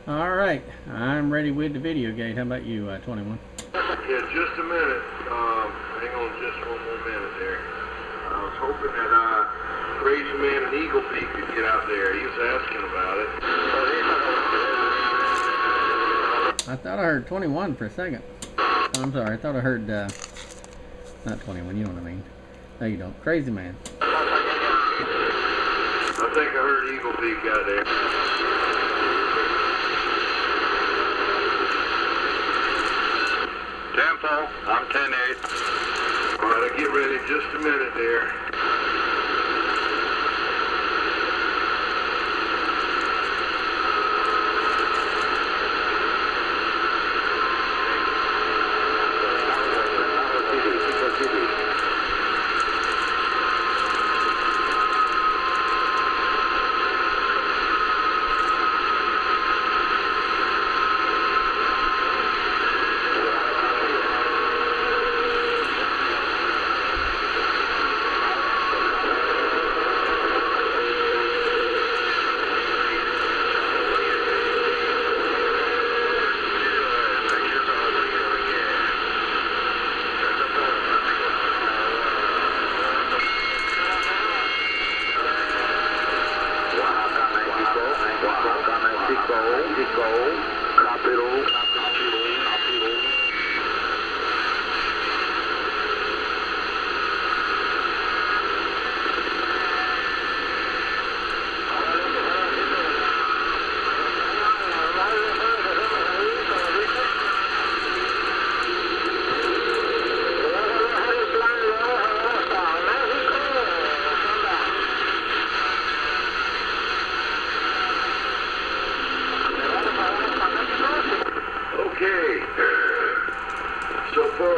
Alright, I'm ready with the video gate. How about you, 21? Yeah, just a minute. Hang on just one more minute there. I was hoping that Crazy Man and Eagle Beak could get out there. He was asking about it. I thought I heard 21 for a second. Oh, I'm sorry, I thought I heard, not 21, you know what I mean. No, you don't. Crazy Man. I think I heard Eagle Beak out there. Tempo, I'm 10-8. Alright, I'll get ready just a minute there.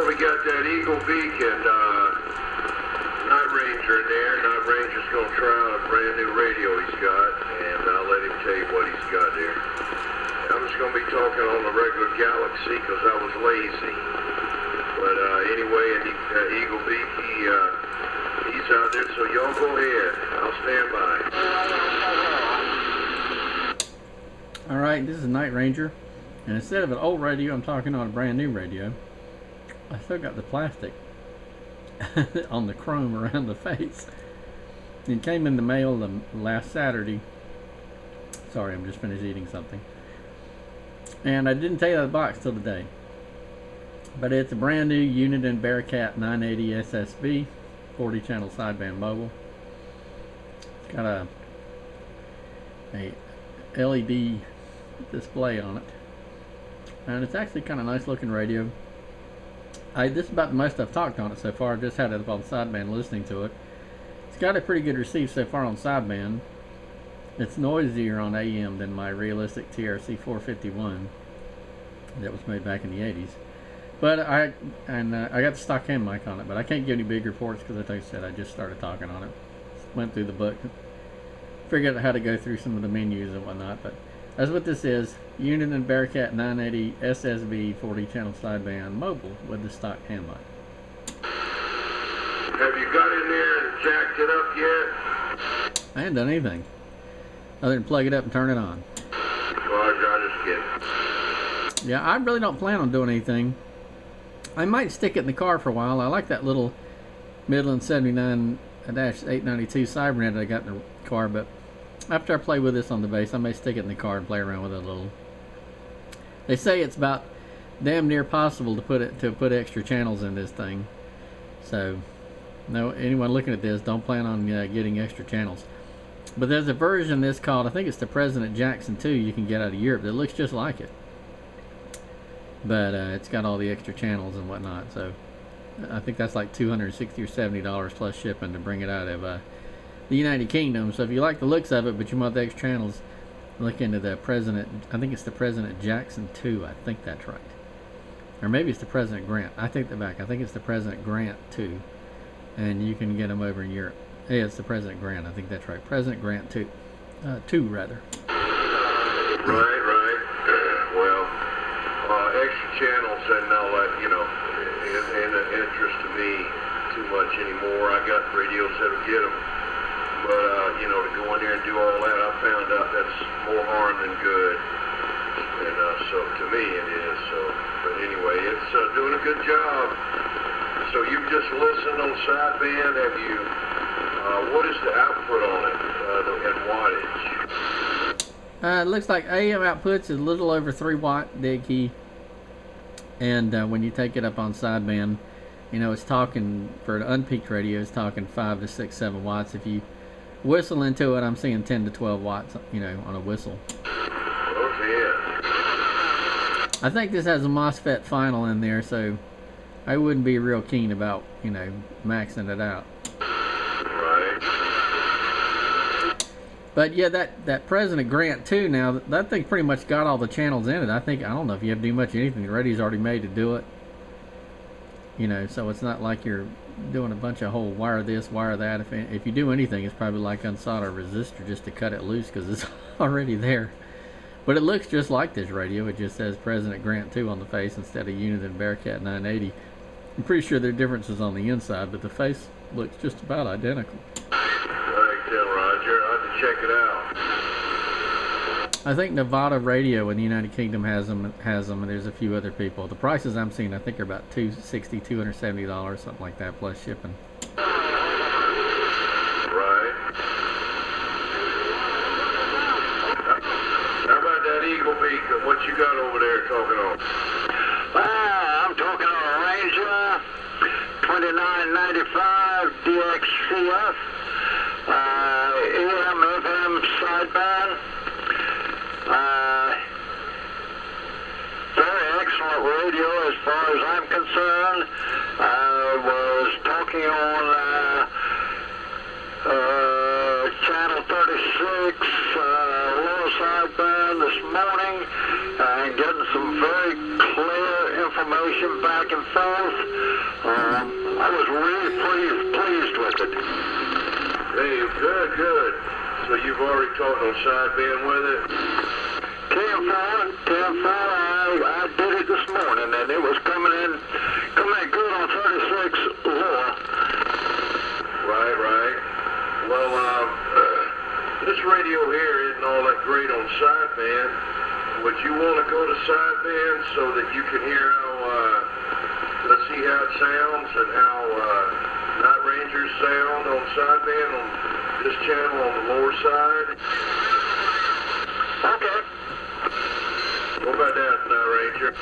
We got that Eagle Beak and Night Ranger in there. Night Ranger's going to try out a brand new radio he's got, and I'll let him tell you what he's got there. I'm just going to be talking on the regular Galaxy because I was lazy. But anyway, and Eagle Beak, he's out there, so y'all go ahead. I'll stand by. Alright, this is Night Ranger, and instead of an old radio, I'm talking on a brand new radio. I still got the plastic on the chrome around the face. It came in the mail last Saturday. Sorry, I'm just finished eating something. And I didn't take out the box till today. But it's a brand new Uniden Bearcat 980SSB, 40 channel sideband mobile. It's got a LED display on it. And it's actually kind of nice looking radio. This is about the most I've talked on it so far. I've just had it up on sideband listening to it. It's got a pretty good receive so far on sideband. It's noisier on AM than my realistic TRC 451 that was made back in the 80s. But I got the stock hand mic on it, but I can't give any big reports because, like I said, I just started talking on it. Went through the book, figured out how to go through some of the menus and whatnot. But that's what this is. Uniden Bearcat 980 SSB 40 channel sideband mobile with the stock hand mic. Have you got in there and jacked it up yet? I ain't done anything other than plug it up and turn it on. I just get it. Yeah, I really don't plan on doing anything. I might stick it in the car for a while. I like that little Midland 79-892 Cybernet I got in the car, but after I play with this on the bass, I may stick it in the car and play around with it a little. They say it's about damn near possible to put extra channels in this thing. So, no, anyone looking at this, don't plan on getting extra channels. But there's a version that's called, I think it's the President Jackson 2 you can get out of Europe that looks just like it. But it's got all the extra channels and whatnot. So, I think that's like $260 or $70 plus shipping to bring it out of the United Kingdom. So if you like the looks of it, but you want the extra channels, look into the President, I think it's the President Jackson 2, I think that's right. Or maybe it's the President Grant. I take that back. I think it's the President Grant 2. And you can get them over in Europe. Yeah, it's the President Grant. I think that's right. President Grant 2. 2, rather. Right. Well, extra channels and all that, you know, ain't an interest to me too much anymore. I got radios that'll get them. But, you know, to go in there and do all that, I found out that's more harm than good. And so to me it is. So, but anyway, it's doing a good job. So you've just listened on sideband. Have you? What is the output on it and wattage? It looks like AM outputs is a little over 3 watt dead key, and when you take it up on sideband, you know, it's talking, for an unpeaked radio, it's talking 5 to 6, 7 watts. If you whistle into it, I'm seeing 10 to 12 watts, you know, on a whistle. Okay. I think this has a MOSFET final in there, so I wouldn't be real keen about, you know, maxing it out. Right. But yeah, that President Grant 2 now, that thing pretty much got all the channels in it. I don't know if you have to do much anything. The radio's already made to do it. You know, so it's not like you're doing a bunch of whole wire this, wire that. If you do anything, it's probably like unsolder a resistor just to cut it loose because it's already there. But it looks just like this radio. It just says President Grant 2 on the face instead of Uniden Bearcat 980. I'm pretty sure there are differences on the inside, but the face looks just about identical. Right, Roger. I'll have to check it out. I think Nevada Radio in the United Kingdom has them, and there's a few other people. The prices I'm seeing, I think, are about $260, $270, something like that, plus shipping. Right. How about that Eagle Beacon? What you got over there talking on? I'm talking on a Ranger 2995 DXCF, AM, FM sideband. Very excellent radio as far as I'm concerned. I was talking on channel 36, low sideband this morning, and getting some very clear information back and forth. I was really pleased with it. Hey, good. So you've already talked on sideband with it? TM4, I did it this morning, and it was coming in good on 36 lower. Right. Well, this radio here isn't all that great on sideband. Would you want to go to sideband so that you can hear how, let's see how it sounds and how Night Rangers sound on sideband on this channel on the lower side? Okay. What about that, Night Ranger?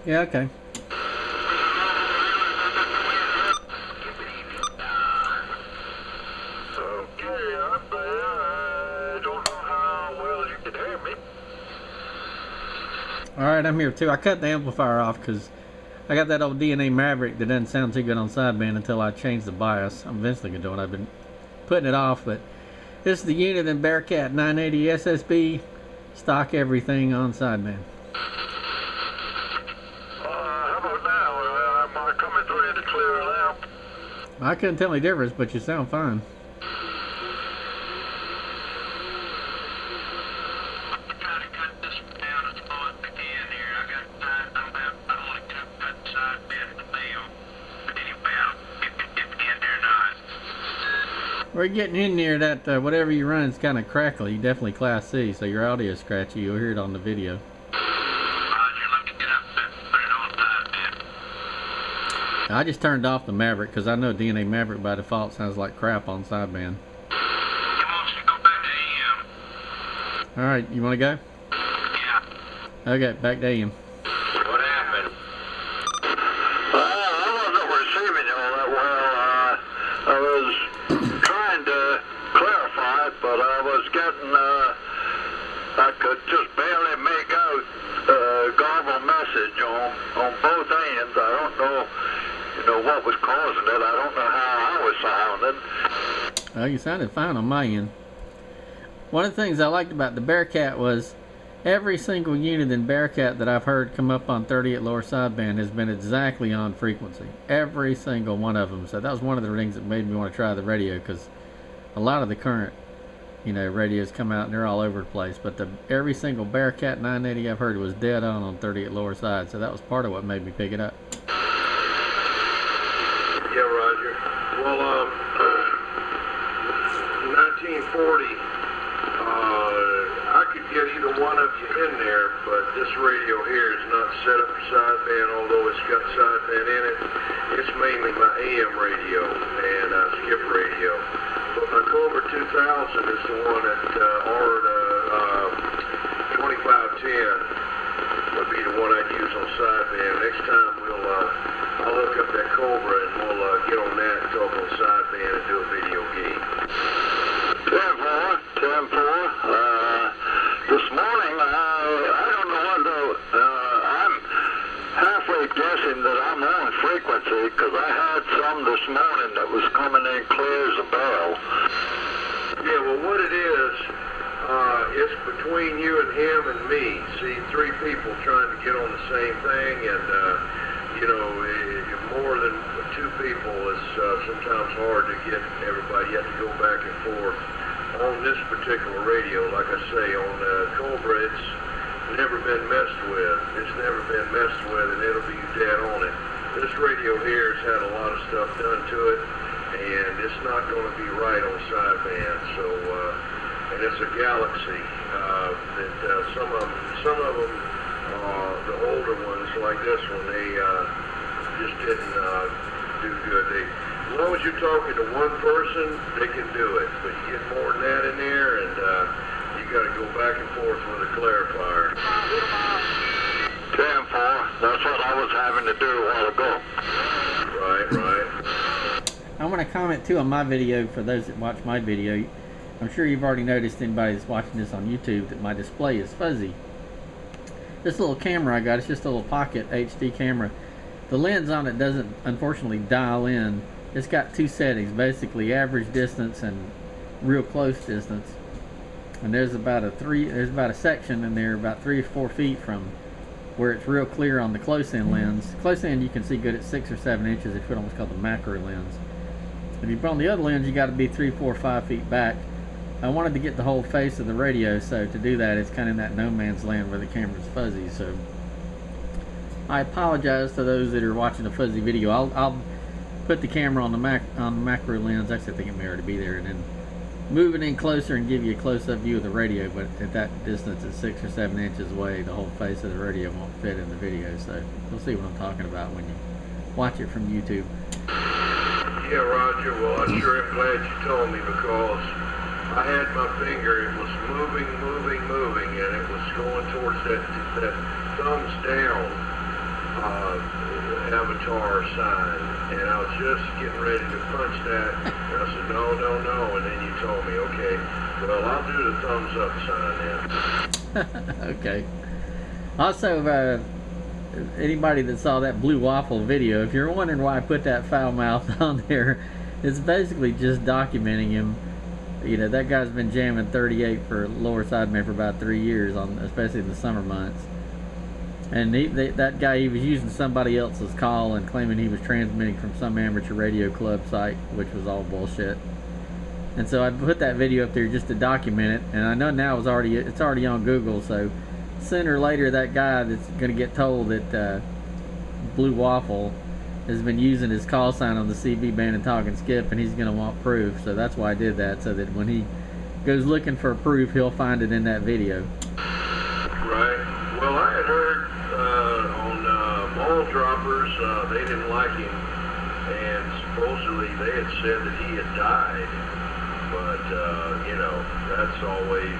Yeah, okay. I don't know how well you can hear me. Alright, I'm here too. I cut the amplifier off because I got that old DNA Maverick that doesn't sound too good on sideband until I change the bias. I'm eventually going to do it. I've been putting it off, but this is the Uniden Bearcat 980SSB. Stock everything on sideband. How about now? Am I coming through any clearer now? I couldn't tell any difference, but you sound fine. We're getting in near that, whatever you run is kind of crackly. You definitely Class C, so your audio is scratchy. You'll hear it on the video. I just turned off the Maverick because I know DNA Maverick by default sounds like crap on sideband. Alright, you want to go? Yeah. Okay, back to AM. What happened? I wasn't receiving it all that well. I was trying to clarify it, but I was getting, I could just barely make out a garbled message on both ends. I don't know, what was causing it. I don't know how I was sounding. Well, you sounded fine on my end. One of the things I liked about the Bearcat was every single Uniden Bearcat that I've heard come up on 30 at lower sideband has been exactly on frequency. Every single one of them. So that was one of the things that made me want to try the radio, because a lot of the current, radios come out and they're all over the place. But every single Bearcat 980 I've heard was dead on 30 at lower side. So that was part of what made me pick it up. Yeah, Roger. Well, 1940, I could get either one of you in there, but this radio here is not set up for sideband, although it's got sideband in it. It's mainly my AM radio and skip radio. But my Cobra 2000 is the one that Order 2510 would be the one I'd use on sideband. Next time I'll look up that Cobra and we'll get on that and talk on sideband and do a video game. 10-4. This morning, I don't know what I'm halfway guessing that I'm on frequency because I had some this morning that was coming in clear as a bell. Yeah, well, what it is, it's between you and him and me. See, three people trying to get on the same thing, and, more than two people is sometimes hard to get everybody. You have to go back and forth. On this particular radio, like I say, on Cobra, it's never been messed with. It's never been messed with, and it'll be dead on it. This radio here has had a lot of stuff done to it, and it's not going to be right on sideband. So, and it's a Galaxy. That some of them, the older ones like this one, they just didn't do good. As long as you're talking to one person, they can do it. But you get more than that in there, and you got to go back and forth with a clarifier. 10-4. That's what I was having to do a while ago. Right. I want to comment too on my video for those that watch my video. I'm sure you've already noticed, anybody that's watching this on YouTube, that my display is fuzzy. This little camera I got, it's just a little pocket HD camera. The lens on it doesn't unfortunately dial in. It's got two settings, basically average distance and real close distance. And there's about a section in there about 3 or 4 feet from where it's real clear on the close end lens. Close end you can see good at 6 or 7 inches if you put on what's called the macro lens. If you put on the other lens, you got to be 3, 4, 5 feet back. I wanted to get the whole face of the radio, so to do that, it's kind of in that no man's land where the camera's fuzzy. So I apologize to those that are watching a fuzzy video. I'll put the camera on the macro lens. Actually, I think it may already be there, and then move it in closer and give you a close-up view of the radio. But at that distance, at 6 or 7 inches away, the whole face of the radio won't fit in the video. So you'll see what I'm talking about when you watch it from YouTube. Yeah, Roger. Well, I'm sure I'm glad you told me, because I had my finger, it was moving, and it was going towards that thumbs down avatar sign, and I was just getting ready to punch that, and I said, no, and then you told me, okay, well, I'll do the thumbs up sign then. Okay. Also, anybody that saw that Blue Waffle video, if you're wondering why I put that foul mouth on there, it's basically just documenting him. You know, that guy's been jamming 38 for lower sideband for about 3 years, especially in the summer months. And that guy, he was using somebody else's call and claiming he was transmitting from some amateur radio club site, which was all bullshit. And so I put that video up there just to document it. And I know now it's already on Google, so sooner or later that guy that's going to get told that Blue Waffle has been using his call sign on the CB band and talking skip, and he's going to want proof. So that's why I did that, so that when he goes looking for proof, he'll find it in that video. Right. Well, I had heard on ball droppers, they didn't like him, and supposedly they had said that he had died. But, that's always,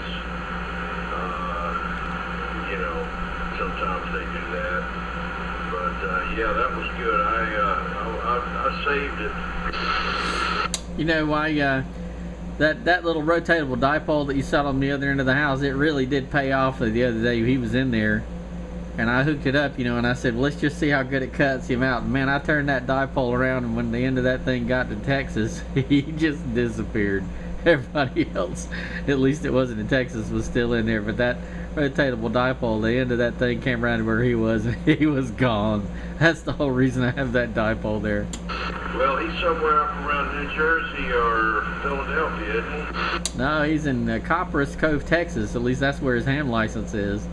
sometimes they do that. But, yeah, that was good. I saved it. You know why, that little rotatable dipole that you saw on the other end of the house, it really did pay off the other day. He was in there, and I hooked it up, and I said, well, let's just see how good it cuts him out. And man, I turned that dipole around, and when the end of that thing got to Texas, he just disappeared. Everybody else, at least it wasn't in Texas, was still in there, but that rotatable dipole, the end of that thing came around to where he was, and he was gone. That's the whole reason I have that dipole there. Well, he's somewhere up around New Jersey or Philadelphia, isn't he? No, he's in Copperas Cove, Texas. At least that's where his ham license is.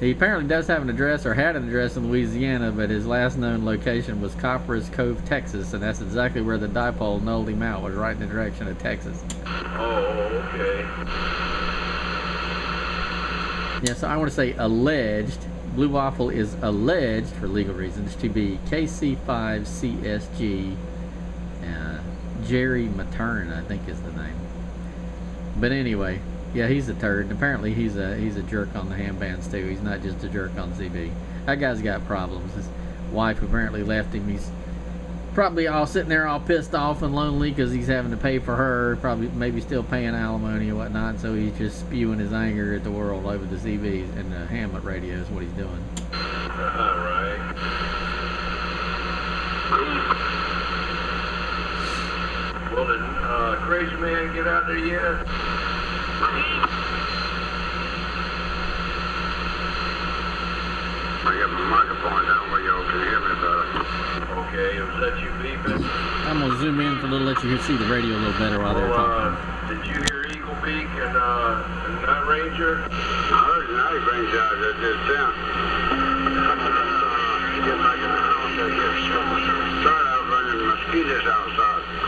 He apparently does have an address, or had an address in Louisiana, but his last known location was Copperas Cove, Texas, and that's exactly where the dipole nulled him out, was right in the direction of Texas. Oh, okay. Yeah, so I want to say alleged. Blue Waffle is alleged, for legal reasons, to be KC5CSG. Jerry Matern, I think, is the name. But anyway, yeah, he's a turd. Apparently, he's a jerk on the ham bands too. He's not just a jerk on CB. That guy's got problems. His wife apparently left him. He's probably all sitting there all pissed off and lonely because he's having to pay for her. Probably maybe still paying alimony and whatnot. So he's just spewing his anger at the world over the CBs and the ham radio is what he's doing. All right. Well, did Crazy Man get out there yet? I got my microphone down where y'all can hear me better. Okay, was that you beeping? I'm gonna zoom in for a little, let you see the radio a little better while they're talking. Did you hear Eagle Beak and Night Ranger? I heard Night Ranger out there this town. Get back in the house and get started out running mosquitoes outside.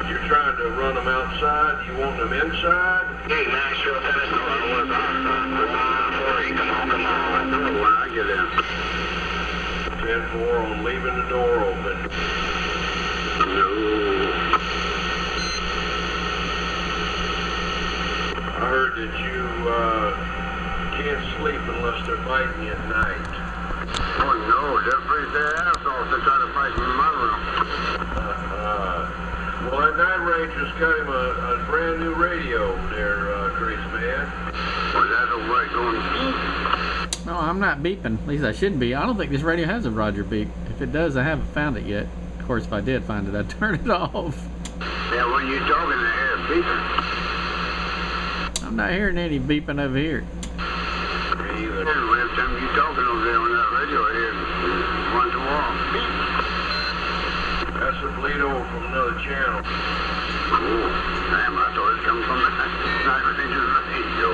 You're trying to run them outside? You want them inside? Hey, Nashville, Tennessee, I was outside. Come on. When I get in. 10-4 on leaving the door open. No. I heard that you can't sleep unless they're biting you at night. Oh no, they'll freeze their ass off to try to fight in my room. Well, that Night Ranger's got him a brand new radio there, Crazy Man. Was that the way going? No, I'm not beeping. At least I shouldn't be. I don't think this radio has a Roger beep. If it does, I haven't found it yet. Of course, if I did find it, I'd turn it off. Yeah, when you talking to air beeping. I'm not hearing any beeping over here. Me either. Every time you talking over there on that radio here, once in a while. That's a bleed over from another channel. Cool. Damn, I thought it come from that Night Ranger's radio.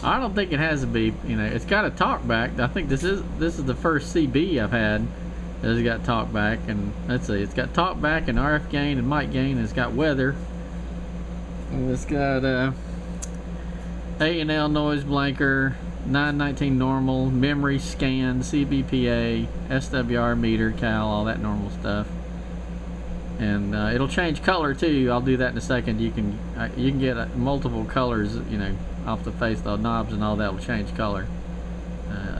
I don't think it has a beep. You know, it's got a talkback. I think this is the first CB I've had that's got talkback, and let's see, it's got talkback and RF gain and mic gain. And it's got weather. And it's got A&L noise blanker, 919 normal, memory scan, CBPA, SWR meter, cal, all that normal stuff. And it'll change color too. I'll do that in a second. You can get multiple colors, you know, off the face. The knobs and all that will change color.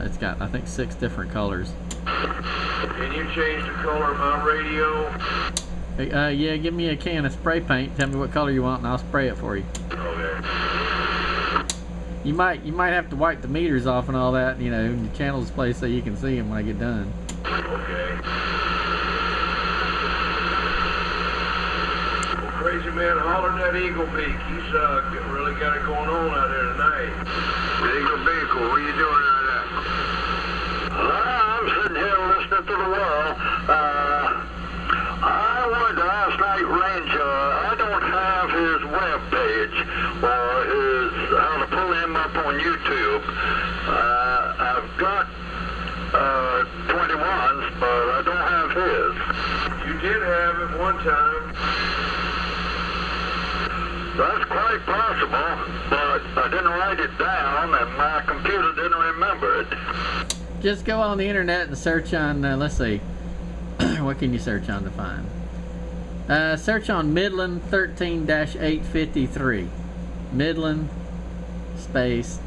It's got, I think, 6 different colors. Can you change the color of my radio? Yeah, give me a can of spray paint. Tell me what color you want, and I'll spray it for you. Okay. You might have to wipe the meters off and all that, you know, and the channel display so you can see them when I get done. Okay. Crazy Man hollered that Eagle Beak. He's really got it going on out there tonight. Eagle Beak, what are you doing out there? I'm sitting here listening to the world. I wanted to ask Night Ranger, I don't have his webpage or how to pull him up on YouTube. I've got 21s, but I don't have his. You did have it one time. That's quite possible, but I didn't write it down and my computer didn't remember it. Just go on the internet and search on, let's see, what can you search on to find? Search on Midland 13-853. Midland space,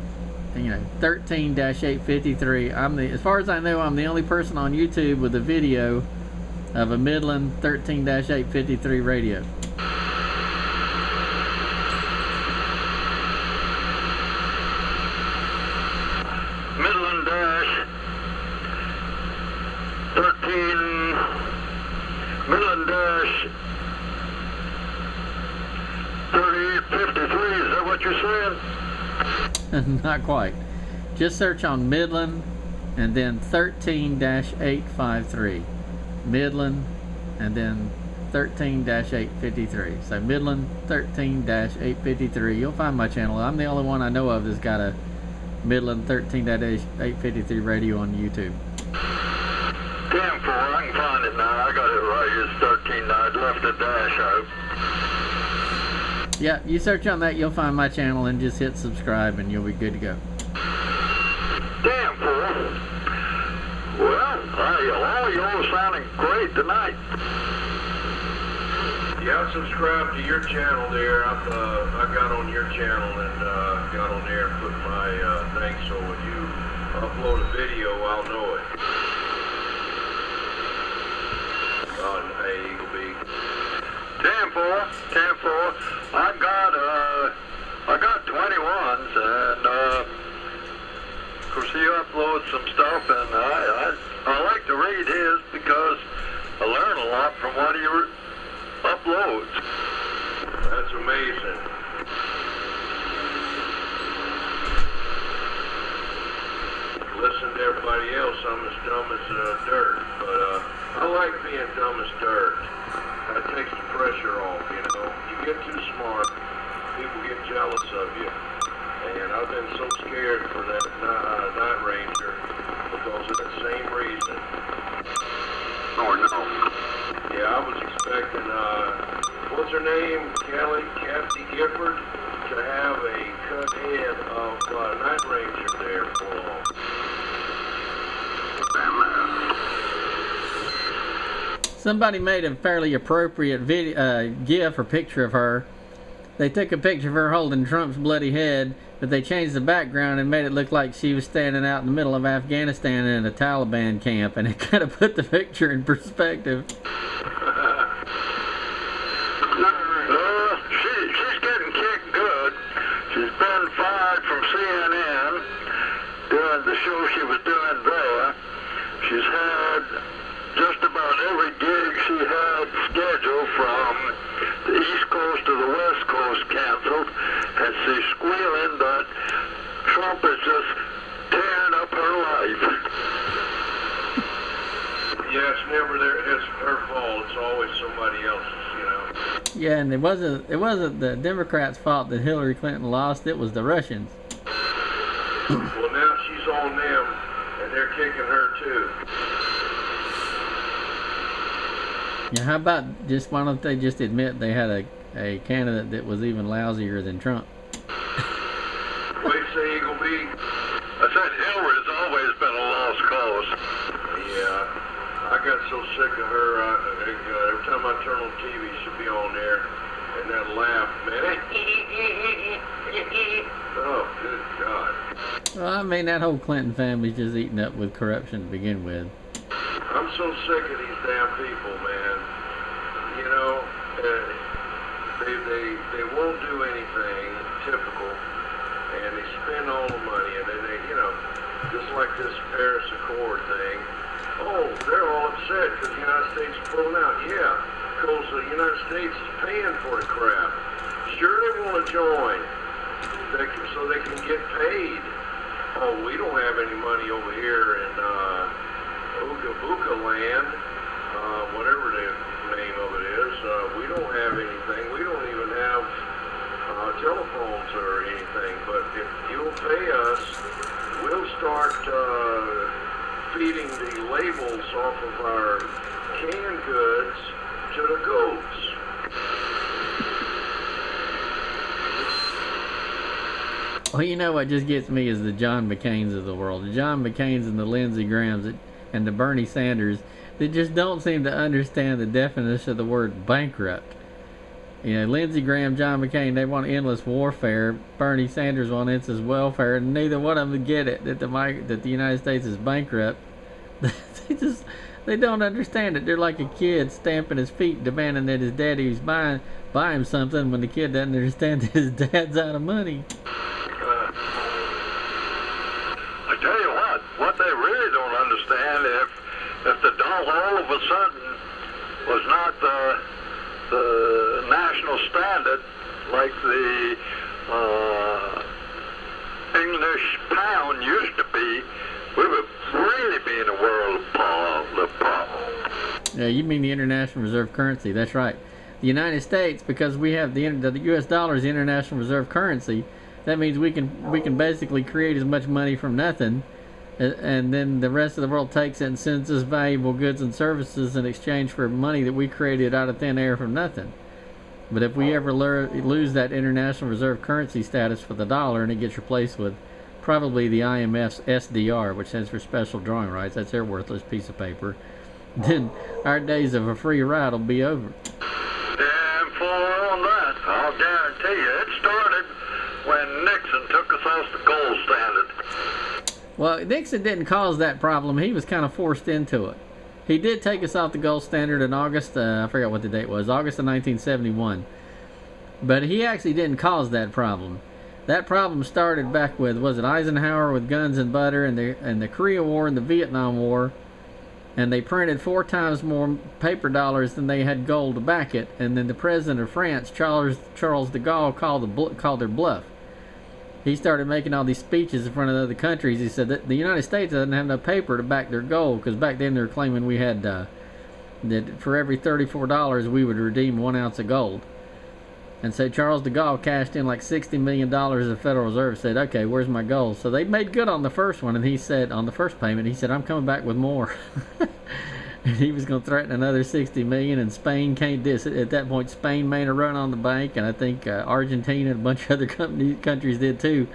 13-853. As far as I know, I'm the only person on YouTube with a video of a Midland 13-853 radio. Midland 3853, is that what you're saying? Not quite. Just search on Midland and then 13-853. Midland and then 13-853. So Midland 13-853. You'll find my channel. I'm the only one I know of that's got a Midland 13-853 radio on YouTube. 10-4, I can find it now. I got it right. It's 13. I left a dash out. Yeah, you search on that, you'll find my channel and just hit subscribe and you'll be good to go. Oh, you're sounding great tonight. Yeah, I subscribed to your channel there. I got on your channel and got on there and put my thing, so when you upload a video, I'll know it. Hey, Eagle Beak. 10-4. I got 21s, and of course he uploads some stuff, and I like to read his because I learn a lot from what he uploads. That's amazing. Listen to everybody else, I'm as dumb as dirt, but I like being dumb as dirt. That takes the pressure off, you know. You get too smart, people get jealous of you. And I've been so scared for that Night Ranger because of that same reason. Oh, no. Yeah, I was expecting, what's her name? Kathy Gifford, to have a cut head of Night Ranger there for long. Somebody made a fairly appropriate video, GIF or picture of her. They took a picture of her holding Trump's bloody head, but they changed the background and made it look like she was standing out in the middle of Afghanistan in a Taliban camp, and it kind of put the picture in perspective. She's getting kicked good. She's been fired from CNN doing the show she was doing there. She's had just about every gig she had scheduled from the East Coast to the West Coast canceled, and she's squealing that Trump is just tearing up her life. Yeah, it's never it's her fault. It's always somebody else's, you know. Yeah, and it wasn't the Democrats' fault that Hillary Clinton lost. It was the Russians. Well, now she's on them, and they're kicking her too. Yeah, how about why don't they just admit they had a candidate that was even lousier than Trump? What do you say, Eagle Beak? I said Hillary's always been a lost cause. Yeah, I got so sick of her. Every time I turn on TV, she'd be on there, and that laugh, man. Oh, good God. Well, I mean, that whole Clinton family's just eaten up with corruption to begin with. I'm so sick of these damn people, man. You know, they won't do anything typical, and they spend all the money, and then they, you know, just like this Paris Accord thing. Oh, they're all upset because the United States is pulling out. Yeah, because the United States is paying for the crap. Sure, they want to join, so they can get paid. Oh, we don't have any money over here in Buka land, whatever the name of it is. We don't have anything. We don't even have telephones or anything. But if you'll pay us, we'll start feeding the labels off of our canned goods to the goats. Well, you know what just gets me is the John McCains of the world. The John McCains and the Lindsey Grahams and the Bernie Sanders that just don't seem to understand the definition of the word bankrupt. You know, Lindsey Graham, John McCain, they want endless warfare. Bernie Sanders wants endless welfare, and neither one of them get it that the United States is bankrupt. They don't understand it. They're like a kid stamping his feet, demanding that his daddy's buy him something when the kid doesn't understand that his dad's out of money. I tell you what they really don't understand, if the dollar all of a sudden was not the national standard like the English pound used to be, we would really be in a world of problem. Yeah, you mean the international reserve currency? That's right. The United States, because we have the U.S. dollar is the international reserve currency. That means we can basically create as much money from nothing, and then the rest of the world takes it and sends us valuable goods and services in exchange for money that we created out of thin air from nothing. But if we ever lose that international reserve currency status for the dollar and it gets replaced with probably the IMF's SDR, which stands for Special Drawing Rights. That's their worthless piece of paper. Then our days of a free ride will be over. And for on that, I'll guarantee you, it started when Nixon took us off the gold standard. Well, Nixon didn't cause that problem. He was kind of forced into it. He did take us off the gold standard in August, I forgot what the date was, August of 1971. But he actually didn't cause that problem. That problem started back with, was it Eisenhower with guns and butter, and the Korea War and the Vietnam War. And they printed 4 times more paper dollars than they had gold to back it. And then the president of France, Charles de Gaulle, called their bluff. He started making all these speeches in front of other countries. He said that the United States doesn't have no paper to back their gold, because back then they were claiming we had that for every $34 we would redeem 1 ounce of gold. And so Charles de Gaulle cashed in like $60 million of the Federal Reserve, said, okay, where's my gold? So they made good on the first one, and he said, on the first payment, he said, I'm coming back with more. And he was going to threaten another $60 million, and Spain came this. At that point, Spain made a run on the bank, and I think Argentina and a bunch of other countries did too.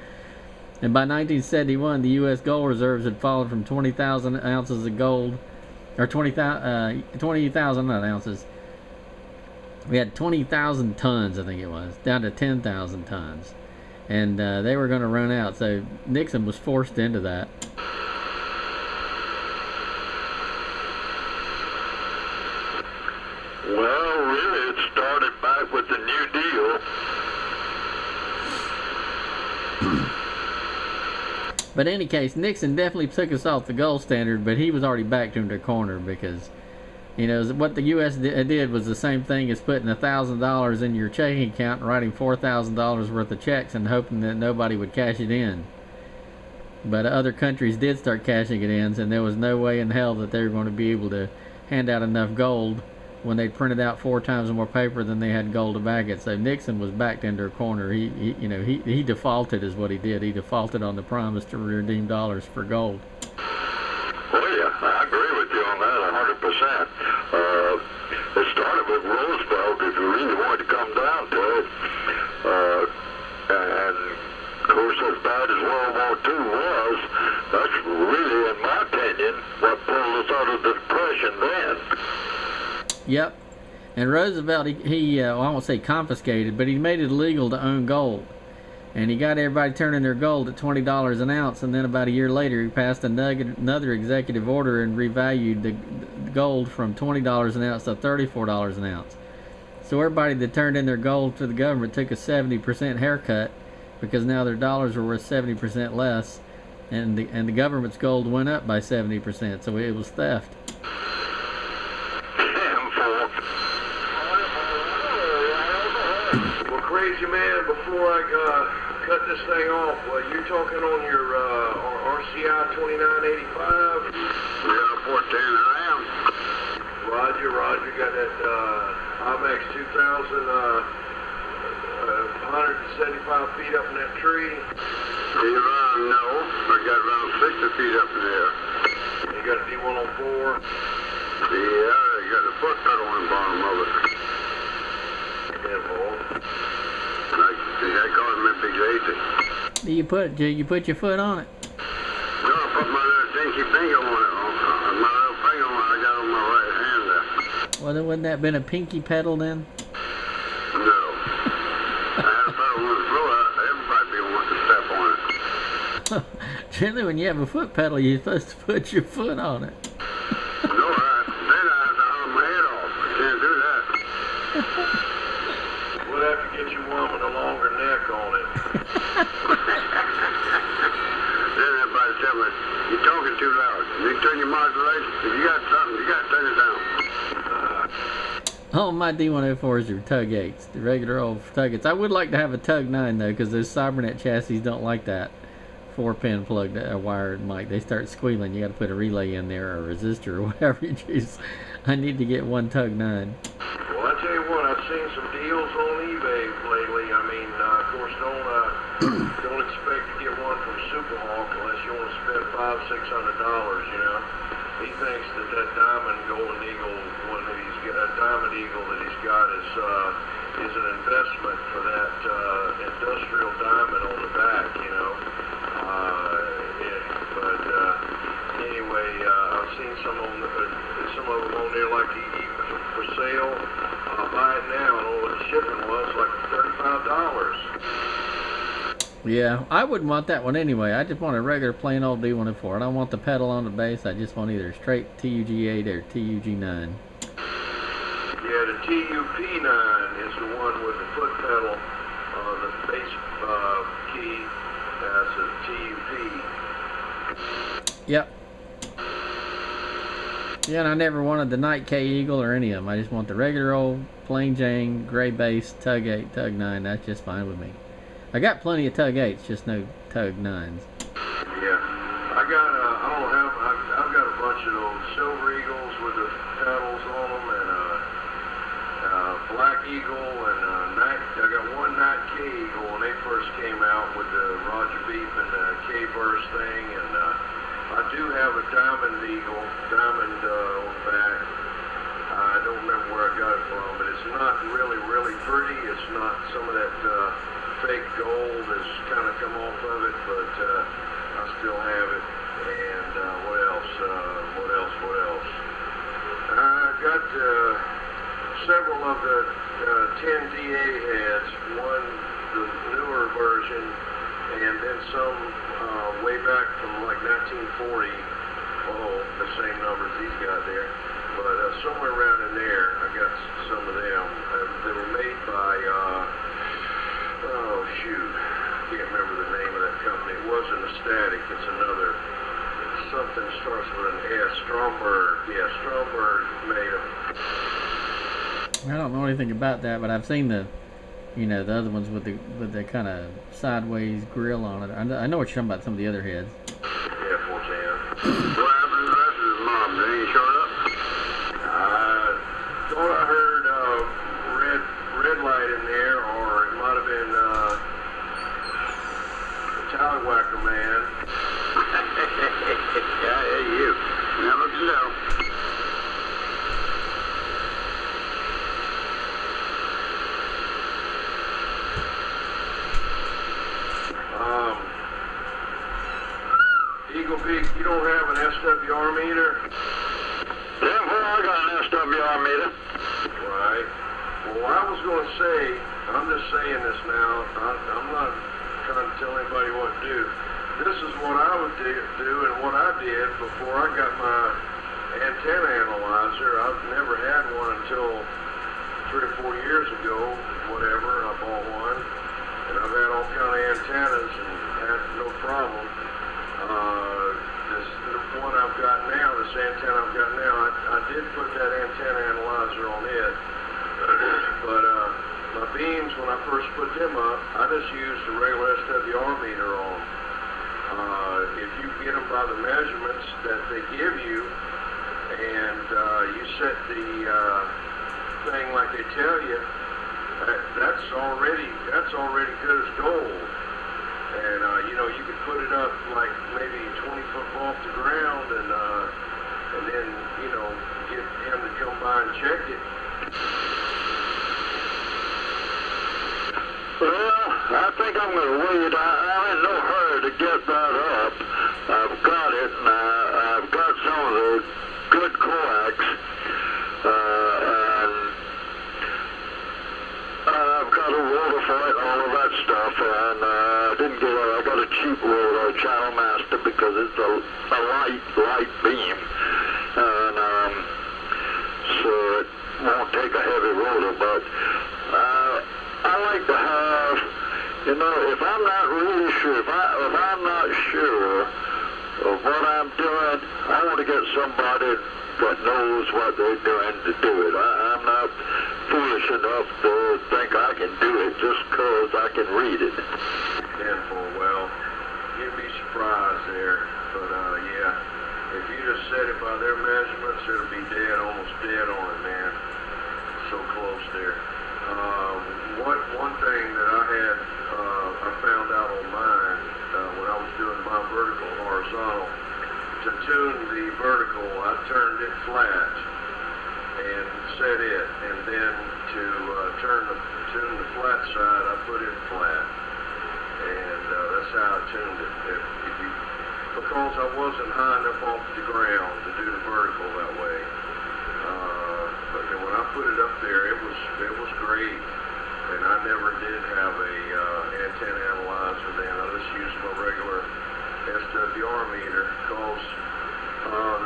And by 1971, the U.S. gold reserves had fallen from 20,000 ounces of gold, or 20,000 not ounces. We had 20,000 tons, I think it was, down to 10,000 tons. And they were going to run out, so Nixon was forced into that. Well, really, it started back with the New Deal. But in any case, Nixon definitely took us off the gold standard, but he was already backed into a corner because, you know, what the U.S. did was the same thing as putting $1,000 in your checking account and writing $4,000 worth of checks and hoping that nobody would cash it in. But other countries did start cashing it in, and there was no way in hell that they were going to be able to hand out enough gold when they printed out 4 times more paper than they had gold to back it. So Nixon was backed into a corner. He defaulted is what he did. He defaulted on the promise to redeem dollars for gold. Oh yeah, I agree with you on that 100%. It started with Roosevelt, if you really wanted to come down to it. And of course, as bad as World War II was, that's really, in my opinion, what pulled us out of the Depression then. Yep. And Roosevelt, he I won't say confiscated, but he made it illegal to own gold. And he got everybody turning their gold at $20 an ounce, and then about a year later he passed another executive order and revalued the gold from $20 an ounce to $34 an ounce. So everybody that turned in their gold to the government took a 70% haircut, because now their dollars were worth 70% less, and the government's gold went up by 70%, so it was theft. Crazy man, before I cut this thing off, you're talking on your RCI 2985? Yeah, 14 I am. Roger, got that IMAX 2000, 175 feet up in that tree? No, I got around 60 feet up in there. You got a D104? Yeah, you got the foot pedal on the bottom of it. Yeah, boy. I call it my big 80. Do you put your foot on it? No, I put my little dinky finger on it. My little finger on it I got on my right hand there. Well, then wouldn't that have been a pinky pedal then? No. I had a pedal on the floor. Everybody be wanting to step on it. Generally, when you have a foot pedal, you're supposed to put your foot on it. No, then I have to hold my head off. I can't do that. We'll have to get you one with a longer neck on it. Then everybody tell me, you're talking too loud. You turn your modulation. If you got something, you got to turn it down. Oh, my D104s are Tug 8s, the regular old Tug 8s. I would like to have a Tug 9 though, because those Cybernet chassis don't like that 4-pin plugged wired mic. They start squealing. You got to put a relay in there, or a resistor, or whatever you choose. I need to get one Tug 9. Well, I tell you what, I've seen some deals on eBay lately. I mean, of course, don't expect to get one from Superhawk unless you want to spend $500-600. You know, he thinks that diamond golden eagle, one that he's got, a diamond eagle that he's got, is an investment for that industrial diamond on the back. You know. like even for sale, buy it now, and all the shipping was like $35. Yeah, I wouldn't want that one anyway. I just want a regular plain old D104. I don't want the pedal on the base. I just want either straight TUG8 or TUG9. Yeah, the TUP9 is the one with the foot pedal on the bass key. That's a TUP. Yep. Yeah, and I never wanted the Night K Eagle or any of them. I just want the regular old plain Jane gray bass Tug 8, Tug 9. That's just fine with me. I got plenty of Tug 8s, just no Tug 9s. Yeah, I've got a bunch of those Silver Eagles with the pedals on them, and Black Eagle, and I got one Night K Eagle when they first came out with the Roger Beep and the K-Burst thing, and I do have a Diamond Eagle, Diamond on the back. I don't remember where I got it from, but it's not really pretty. It's not some of that fake gold has kind of come off of it, but I still have it. And what else? I got several of the 10DA heads, one the newer version, and then some way back from like 1940. Oh, the same numbers he's got there. But somewhere around in there, I got some of them. They were made by oh shoot, I can't remember the name of that company. It wasn't a Static, it's another, something starts with an S, Stromberg. Yeah, Stromberg made them. I don't know anything about that, but I've seen the, you know, the other ones with the kind of sideways grill on it. I know what you're talking about, some of the other heads. Yeah, 410. What happened to the rest of his mom? Did he show up? I thought I heard red light in there, or it might have been the Tallywhacker man. Yeah, you. Never to know. Eagle Beak, you don't have an SWR meter? Yeah, well, I got an SWR meter. Right. Well, I was going to say, I'm just saying this now, I'm not trying to tell anybody what to do. This is what I would do and what I did before I got my antenna analyzer. I've never had one until 3 or 4 years ago, whatever. I bought one, and I've had all kind of antennas and had no problem. The one I've got now, this antenna I've got now, I did put that antenna analyzer on it, but my beams, when I first put them up, I just used a regular SWR meter on them. If you get them by the measurements that they give you, and you set the thing like they tell you, that's already good as gold. And you know, you could put it up like maybe 20 foot off the ground, and then you know, get him to come by and check it. Well, I think I'm going to wait. I'm in no hurry to get that up. I've got it, and I've got some of the good coax, and I've got a rotor for it, all of that stuff, and I got a cheap rotor, a Channel Master, because it's a light beam, and so it won't take a heavy rotor, but I like to have, you know, if I'm not really sure, if I'm not sure of what I'm doing, I want to get somebody that knows what they're doing to do it. I'm not foolish enough to think I can do it just because I can read it. Well, you'd be surprised there, but yeah, if you just set it by their measurements, it'll be dead, almost dead on it, man. So close there. One thing that I found out on mine when I was doing my vertical and horizontal, to tune the vertical, I turned it flat and set it, and then to tune the flat side, I put it flat, and that's how I tuned it. Because I wasn't high enough off the ground to do the vertical that way. when I put it up there, it was great, and I never did have a antenna analyzer then. I just used my regular SWR meter, because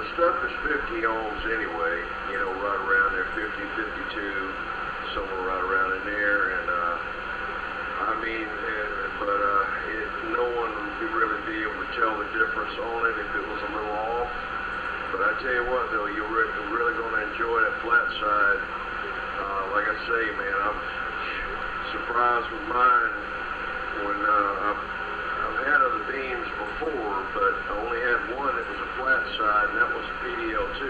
the stuff is 50 ohms anyway, you know, right around there, 50, 52, somewhere right around in there, and I mean, no one would really be able to tell the difference on it if it was a little off. But I tell you what, though, you're really going to enjoy that flat side. Like I say, man, I'm surprised with mine when I've had other beams before, but I only had one that was a flat side, and that was a PDL2,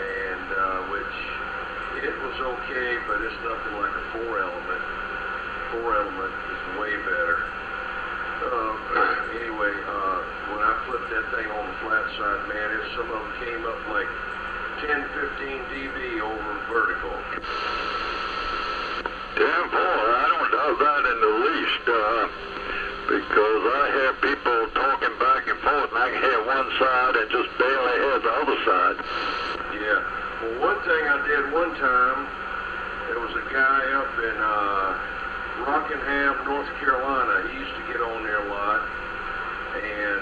and which it was okay, but it's nothing like a 4-element. 4-element is way better. Anyway, when I flipped that thing on the flat side, man, some of them came up like 10, 15 dB over vertical. Damn, boy, I don't doubt that in the least, because I hear people talking back and forth, and I can hear one side and just barely hear the other side. Yeah. Well, one thing I did one time, there was a guy up in Rockingham, North Carolina. He used to get on there a lot, and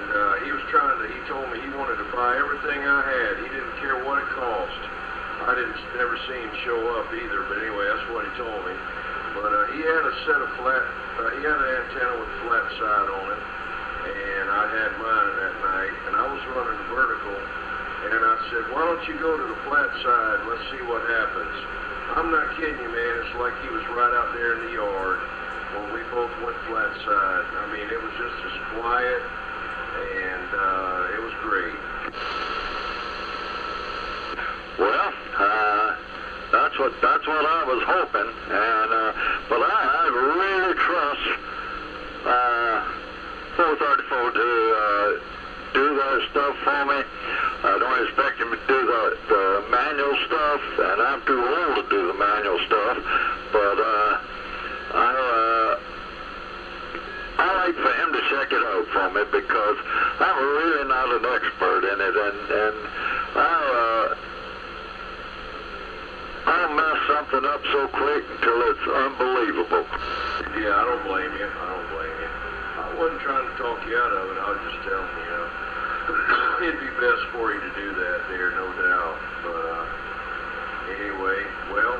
he told me he wanted to buy everything I had. He didn't care what it cost. I never seen him show up either, but anyway, that's what he told me. But he had a set of he had an antenna with a flat side on it, and I had mine that night, and I was running vertical, and I said, why don't you go to the flat side, let's see what happens. I'm not kidding you, man, it's like he was right out there in the yard when we both went flat side. I mean, it was just as quiet, and it was great. Well, that's what I was hoping, and but I really trust 434 to do that stuff for me. I don't expect him to do the manual stuff, and I'm too old to do the manual stuff, but I like for him to check it out for me, because I'm really not an expert in it, and I'll mess something up so quick until it's unbelievable. Yeah, I don't blame you. I wasn't trying to talk you out of it. I was just telling you, it'd be best for you to do that there, no doubt. But anyway, well,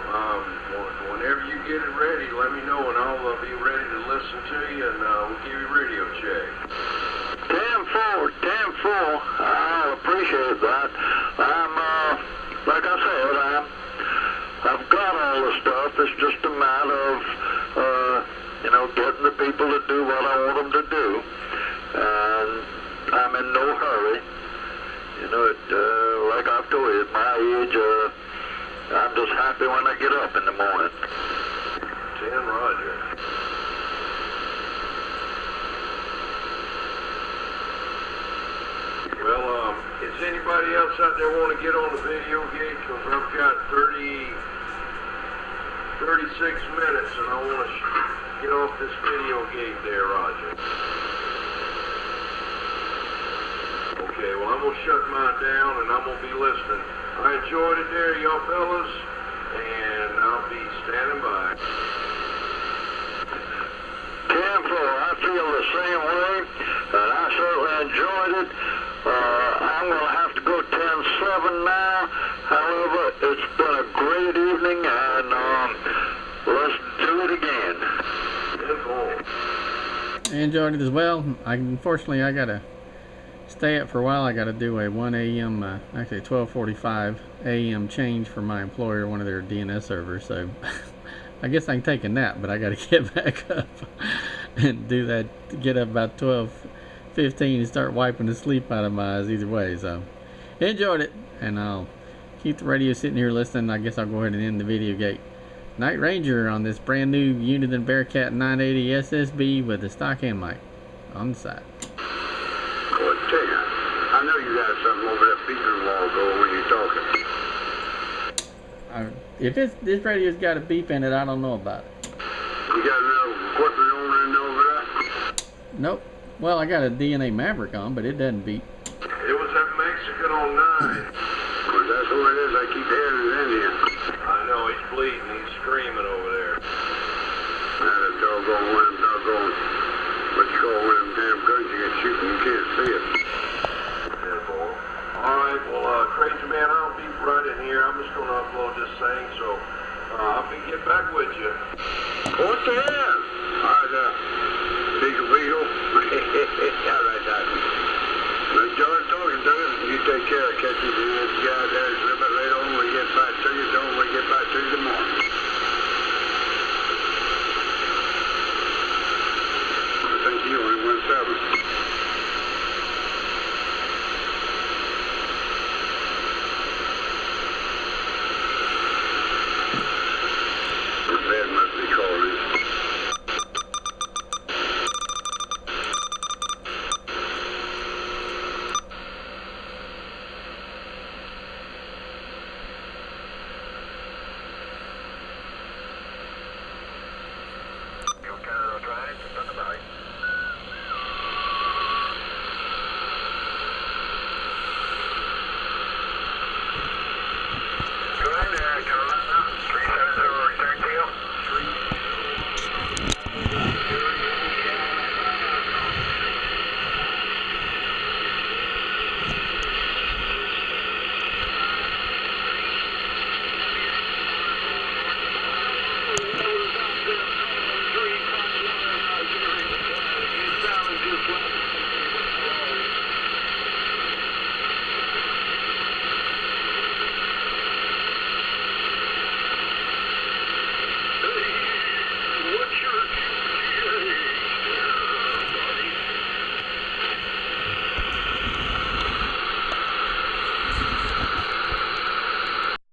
whenever you get it ready, let me know, and I'll be ready to listen to you, and we'll give you a radio check. 10-4. I appreciate that. Like I said, I've got all the stuff. It's just a matter of, getting the people to do what I want them to do. And I'm in no hurry. Like I've told you, at my age, I'm just happy when I get up in the morning. 10, Roger. Well, is anybody else out there want to get on the video gate? Because I've got 36 minutes, and I want to get off this video gate there, Roger. Okay, well, I'm going to shut mine down, and I'm going to be listening. I enjoyed it there, y'all fellas, and I'll be standing by. 10-4, I feel the same way, and I certainly enjoyed it. I'm going to have to go 10-7 now. However, it's been a great evening, and let's do it again. 10-4. I enjoyed it as well. Unfortunately, I got to stay up for a while. I got to do a 1 a.m., actually 12:45 a.m. change for my employer, one of their DNS servers. So I guess I can take a nap, but I got to get back up and do that. Get up about 12:15 and start wiping the sleep out of my eyes either way. So enjoyed it, and I'll keep the radio sitting here listening. I guess I'll go ahead and end the video gate. Night Ranger on this brand new Uniden Bearcat 980 SSB with the stock hand mic on the side. Well, tell you, I know you got something over that beeping wall going when you're talking. If this radio's got a beep in it, I don't know about it. You got another equipment over there? Nope. Well, I got a DNA Maverick on, but it doesn't beep. It was that Mexican on 9. Well, that's what it is. I keep hearing it in here. I know, he's bleeding. He's screaming over there. That doggone one of them doggone, what you call one of them damn guns you get shooting, you can't see it. All right, well, Crazy Man, I'll be right in here. I'm just going to upload this thing, so I'll get back with you.